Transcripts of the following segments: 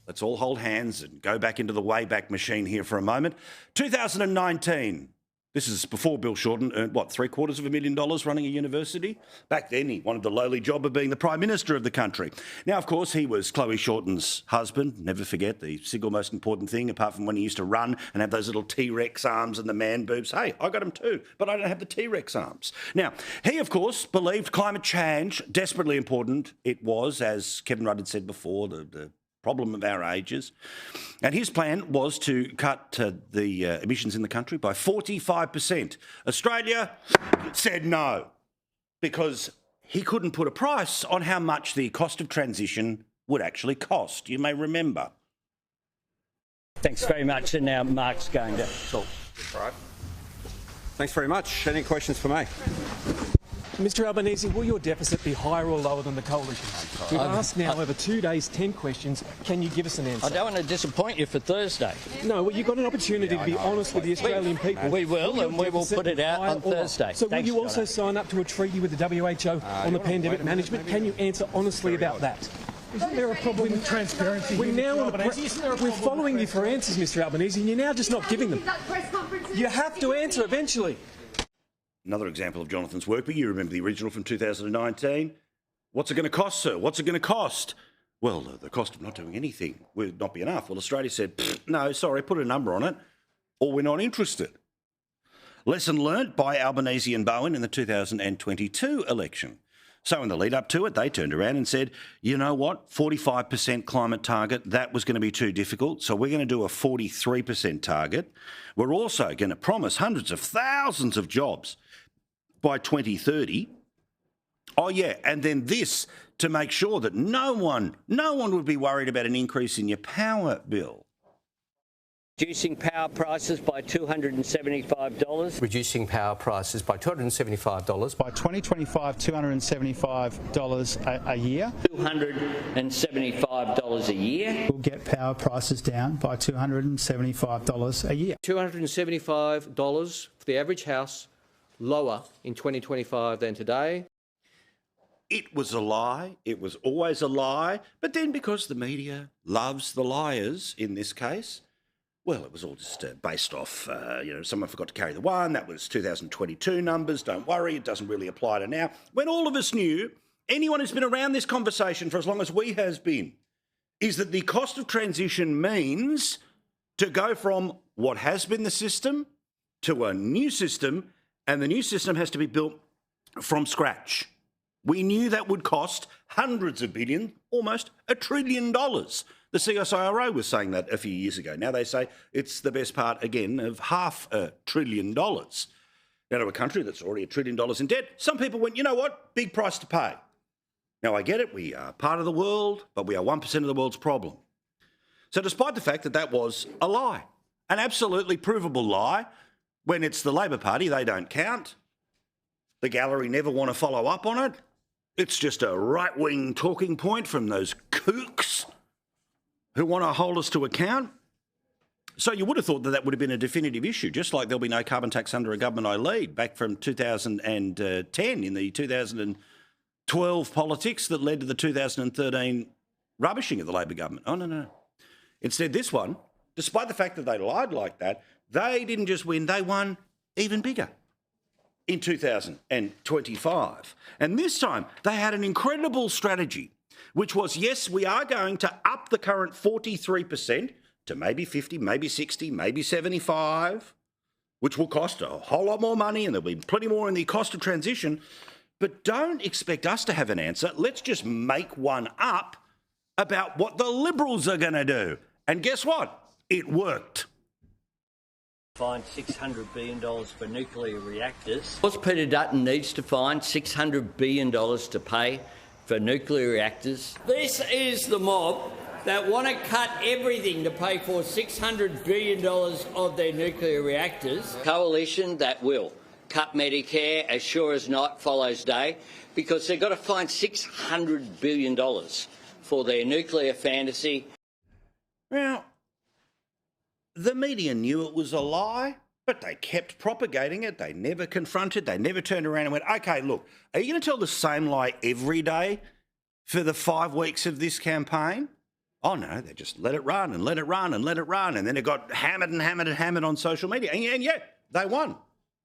let's all hold hands and go back into the Wayback Machine here for a moment. 2019. This is before Bill Shorten earned, what, $750,000 running a university? Back then, he wanted the lowly job of being the Prime Minister of the country. Now, of course, he was Chloe Shorten's husband. Never forget the single most important thing, apart from when he used to run and have those little T-Rex arms and the man boobs. Hey, I got them too, but I don't have the T-Rex arms. Now, he, of course, believed climate change, desperately important. It was, as Kevin Rudd had said before, the problem of our ages. And his plan was to cut the emissions in the country by 45%. Australia said no, because he couldn't put a price on how much the cost of transition would actually cost. You may remember. Thanks very much. And now Mark's going to talk. All right. Thanks very much. Any questions for me? Mr Albanese, will your deficit be higher or lower than the coalition? We've asked now over 2 days 10 questions. Can you give us an answer? I don't want to disappoint you for Thursday. No, well, you've got an opportunity to be honest with the Australian people. We will, and we will put it out on Thursday. So will you also sign up to a treaty with the WHO on the pandemic management? Can you answer honestly about that? Isn't there a problem with transparency? We're following you for answers, Mr Albanese, and you're now just not giving them. You have to answer eventually. Another example of Jonathan's work, but you remember the original from 2019. What's it going to cost, sir? What's it going to cost? Well, the cost of not doing anything would not be enough. Well, Australia said, no, sorry, put a number on it, or we're not interested. Lesson learnt by Albanese and Bowen in the 2022 election. So in the lead up to it, they turned around and said, you know what, 45% climate target, that was going to be too difficult, so we're going to do a 43% target. We're also going to promise hundreds of thousands of jobs by 2030. Oh, yeah, and then this to make sure that no one would be worried about an increase in your power bill. Reducing power prices by $275. Reducing power prices by $275. By 2025, $275 a year. $275 a year. We'll get power prices down by $275 a year. $275 for the average house, lower in 2025 than today. It was a lie. It was always a lie. But then because the media loves the liars in this case, well, it was all just based off, someone forgot to carry the one. That was 2022 numbers. Don't worry, it doesn't really apply to now. When all of us knew, anyone who's been around this conversation for as long as we has been, is that the cost of transition means to go from what has been the system to a new system, and the new system has to be built from scratch. We knew that would cost hundreds of billion, almost $1 trillion. The CSIRO was saying that a few years ago. Now they say it's the best part, again, of $500 billion. Now, to a country that's already $1 trillion in debt, some people went, you know what, big price to pay. Now, I get it, we are part of the world, but we are 1% of the world's problem. So despite the fact that that was a lie, an absolutely provable lie, when it's the Labor Party, they don't count. The gallery never want to follow up on it. It's just a right-wing talking point from those kooks who want to hold us to account. So you would have thought that that would have been a definitive issue, just like there'll be no carbon tax under a government I lead, back from 2010 in the 2012 politics that led to the 2013 rubbishing of the Labor government. Oh, no. Instead, this one, despite the fact that they lied like that, they didn't just win, they won even bigger in 2025. And this time, they had an incredible strategy, which was, yes, we are going to up the current 43% to maybe 50, maybe 60, maybe 75, which will cost a whole lot more money, and there'll be plenty more in the cost of transition. But don't expect us to have an answer. Let's just make one up about what the Liberals are going to do. And guess what? It worked. Find $600 billion for nuclear reactors. Of course, Peter Dutton needs to find $600 billion to pay for nuclear reactors. This is the mob that want to cut everything to pay for $600 billion of their nuclear reactors. Coalition that will cut Medicare as sure as night follows day, because they've got to find $600 billion for their nuclear fantasy. Now, the media knew it was a lie, but they kept propagating it. They never confronted. They never turned around and went, OK, look, are you going to tell the same lie every day for the 5 weeks of this campaign? Oh, no, they just let it run and let it run and let it run. And then it got hammered and hammered and hammered on social media. And yet they won.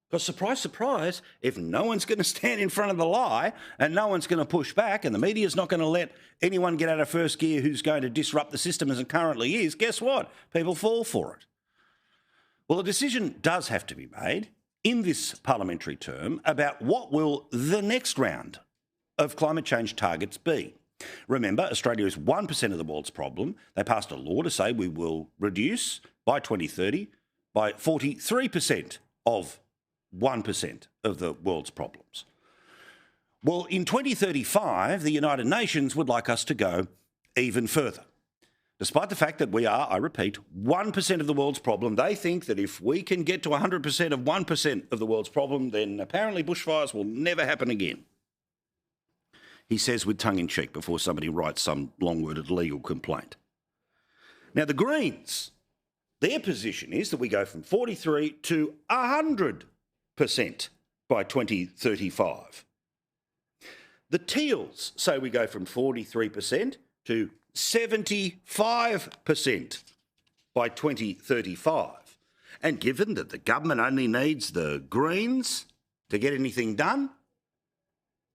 Because surprise, surprise, if no one's going to stand in front of the lie and no one's going to push back and the media's not going to let anyone get out of first gear who's going to disrupt the system as it currently is, guess what? People fall for it. Well, a decision does have to be made in this parliamentary term about what will the next round of climate change targets be. Remember, Australia is 1% of the world's problem. They passed a law to say we will reduce by 2030 by 43% of 1% of the world's problems. Well, in 2035, the United Nations would like us to go even further. Despite the fact that we are, I repeat, 1% of the world's problem, they think that if we can get to 100% of 1% of the world's problem, then apparently bushfires will never happen again. He says with tongue-in-cheek before somebody writes some long-worded legal complaint. Now, the Greens, their position is that we go from 43 to 100% by 2035. The Teals say we go from 43% to 75% by 2035. And given that the government only needs the Greens to get anything done,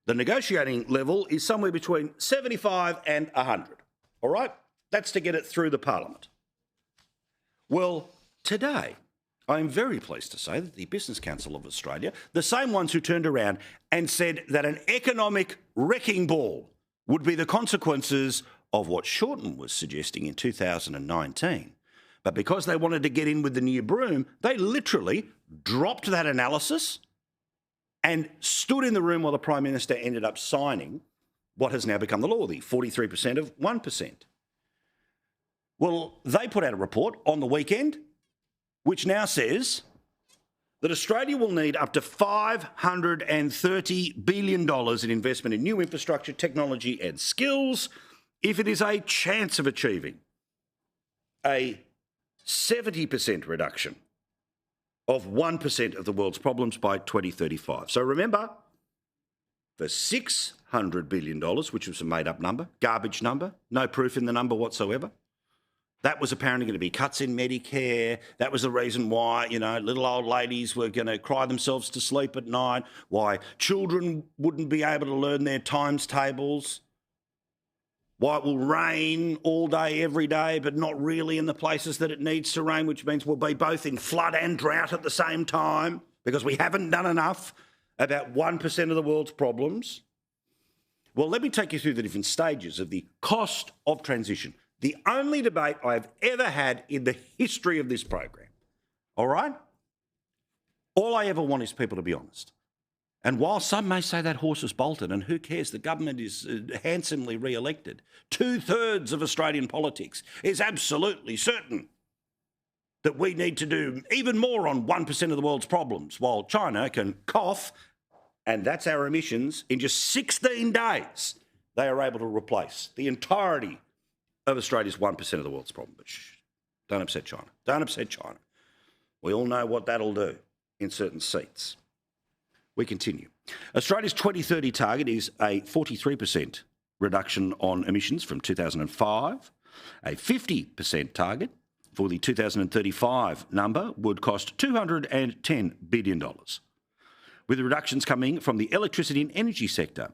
the negotiating level is somewhere between 75 and 100. All right? That's to get it through the Parliament. Well, today, I am very pleased to say that the Business Council of Australia, the same ones who turned around and said that an economic wrecking ball would be the consequences of what Shorten was suggesting in 2019. But because they wanted to get in with the new broom, they literally dropped that analysis and stood in the room while the Prime Minister ended up signing what has now become the law, the 43% of 1%. Well, they put out a report on the weekend which now says that Australia will need up to $530 billion in investment in new infrastructure, technology and skills if it is a chance of achieving a 70% reduction of 1% of the world's problems by 2035. So remember, for $600 billion, which was a made-up number, garbage number, no proof in the number whatsoever, that was apparently going to be cuts in Medicare. That was the reason why, little old ladies were going to cry themselves to sleep at night, why children wouldn't be able to learn their times tables, why it will rain all day, every day, but not really in the places that it needs to rain, which means we'll be both in flood and drought at the same time because we haven't done enough about 1% of the world's problems. Well, let me take you through the different stages of the cost of transition. The only debate I've ever had in the history of this program, all right? All I ever want is people to be honest. And while some may say that horse is bolted, and who cares, the government is handsomely re-elected, 2/3 of Australian politics is absolutely certain that we need to do even more on 1% of the world's problems, while China can cough, and that's our emissions, in just 16 days, they are able to replace the entirety of Australia's 1% of the world's problem. But shh, don't upset China. Don't upset China. We all know what that'll do in certain seats. We continue. Australia's 2030 target is a 43% reduction on emissions from 2005. A 50% target for the 2035 number would cost $210 billion, with the reductions coming from the electricity and energy sector.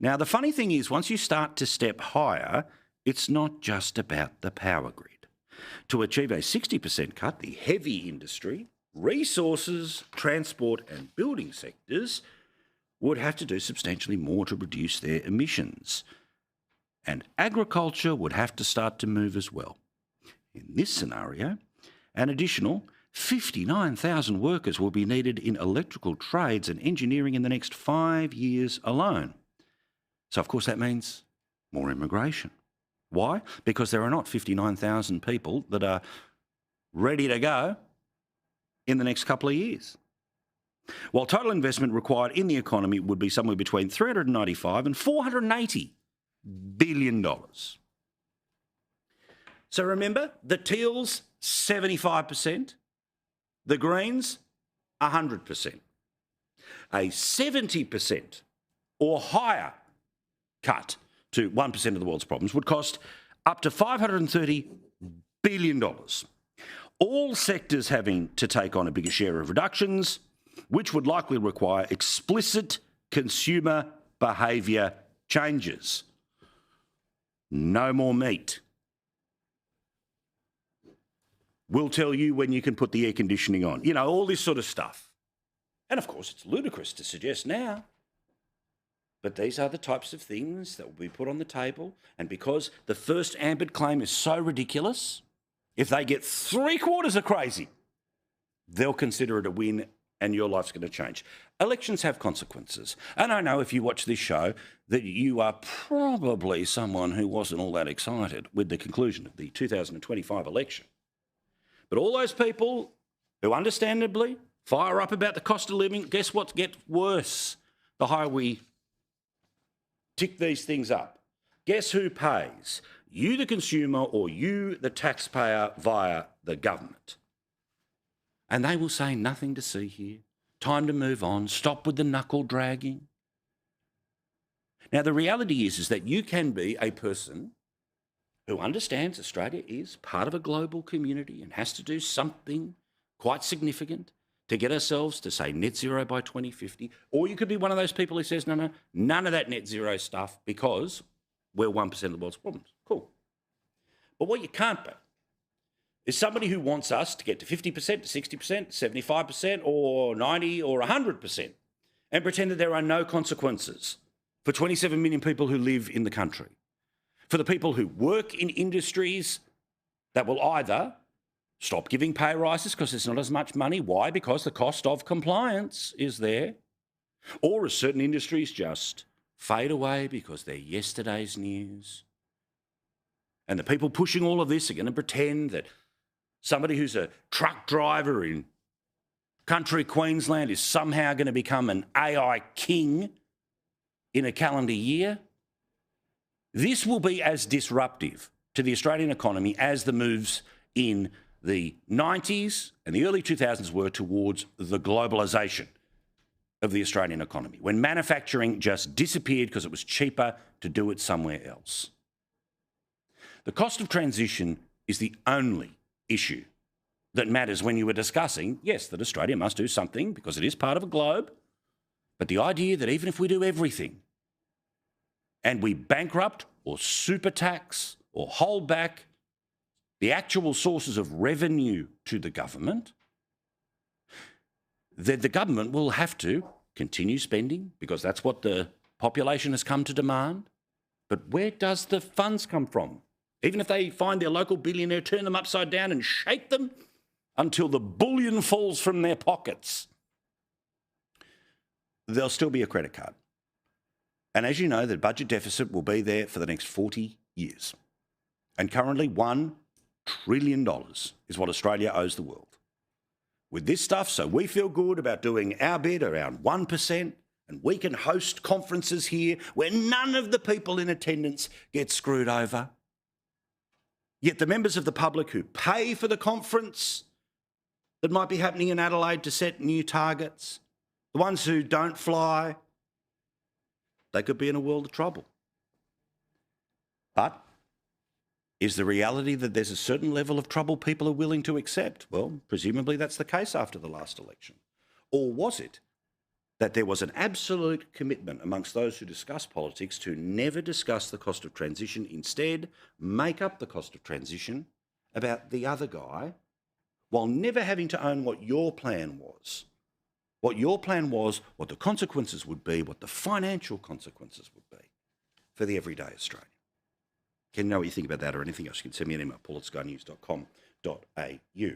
Now, the funny thing is, once you start to step higher, it's not just about the power grid. To achieve a 60% cut, the heavy industry, resources, transport and building sectors would have to do substantially more to reduce their emissions. And agriculture would have to start to move as well. In this scenario, an additional 59,000 workers will be needed in electrical trades and engineering in the next 5 years alone. So, of course, that means more immigration. Why? Because there are not 59,000 people that are ready to go in the next couple of years. While total investment required in the economy would be somewhere between $395 and $480 billion. So remember, the Teals, 75%, the Greens, 100%. A 70% or higher cut to 1% of the world's problems would cost up to $530 billion. All sectors having to take on a bigger share of reductions, which would likely require explicit consumer behaviour changes. No more meat. We'll tell you when you can put the air conditioning on. You know, all this sort of stuff. And of course, it's ludicrous to suggest now. But these are the types of things that will be put on the table. And because the first AMBIT claim is so ridiculous, if they get 3/4 of crazy, they'll consider it a win and your life's going to change. Elections have consequences. And I know if you watch this show that you are probably someone who wasn't all that excited with the conclusion of the 2025 election. But all those people who understandably fire up about the cost of living, guess what gets worse the higher we tick these things up? Guess who pays? You, the consumer, or you, the taxpayer, via the government. And they will say nothing to see here. Time to move on. Stop with the knuckle dragging. Now, the reality is that you can be a person who understands Australia is part of a global community and has to do something quite significant to get ourselves to, say, net zero by 2050. Or you could be one of those people who says, no, none of that net zero stuff because we're 1% of the world's problems. Cool. But what you can't be is somebody who wants us to get to 50%, to 60%, 75%, or 90% or 100% and pretend that there are no consequences for 27 million people who live in the country, for the people who work in industries that will either stop giving pay rises because there's not as much money. Why? Because the cost of compliance is there. Or as certain industries just fade away because they're yesterday's news. And the people pushing all of this are going to pretend that somebody who's a truck driver in country Queensland is somehow going to become an AI king in a calendar year. This will be as disruptive to the Australian economy as the moves in the 90s and the early 2000s were towards the globalisation of the Australian economy, when manufacturing just disappeared because it was cheaper to do it somewhere else. The cost of transition is the only issue that matters when you were discussing, yes, that Australia must do something because it is part of a globe, but the idea that even if we do everything and we bankrupt or super tax or hold back the actual sources of revenue to the government, then the government will have to continue spending because that's what the population has come to demand. But where does the funds come from? Even if they find their local billionaire, turn them upside down and shake them until the bullion falls from their pockets, there'll still be a credit card. And as you know, the budget deficit will be there for the next 40 years. And currently $1 trillion is what Australia owes the world. With this stuff, so we feel good about doing our bit around 1%, and we can host conferences here where none of the people in attendance get screwed over. Yet the members of the public who pay for the conference that might be happening in Adelaide to set new targets, the ones who don't fly, they could be in a world of trouble. But is the reality that there's a certain level of trouble people are willing to accept? Well, presumably that's the case after the last election. Or was it that there was an absolute commitment amongst those who discuss politics to never discuss the cost of transition, instead make up the cost of transition about the other guy, while never having to own what your plan was? What your plan was, what the consequences would be, what the financial consequences would be for the everyday Australian. Can you know what you think about that or anything else? You can send me an email, paul@skynews.com.au.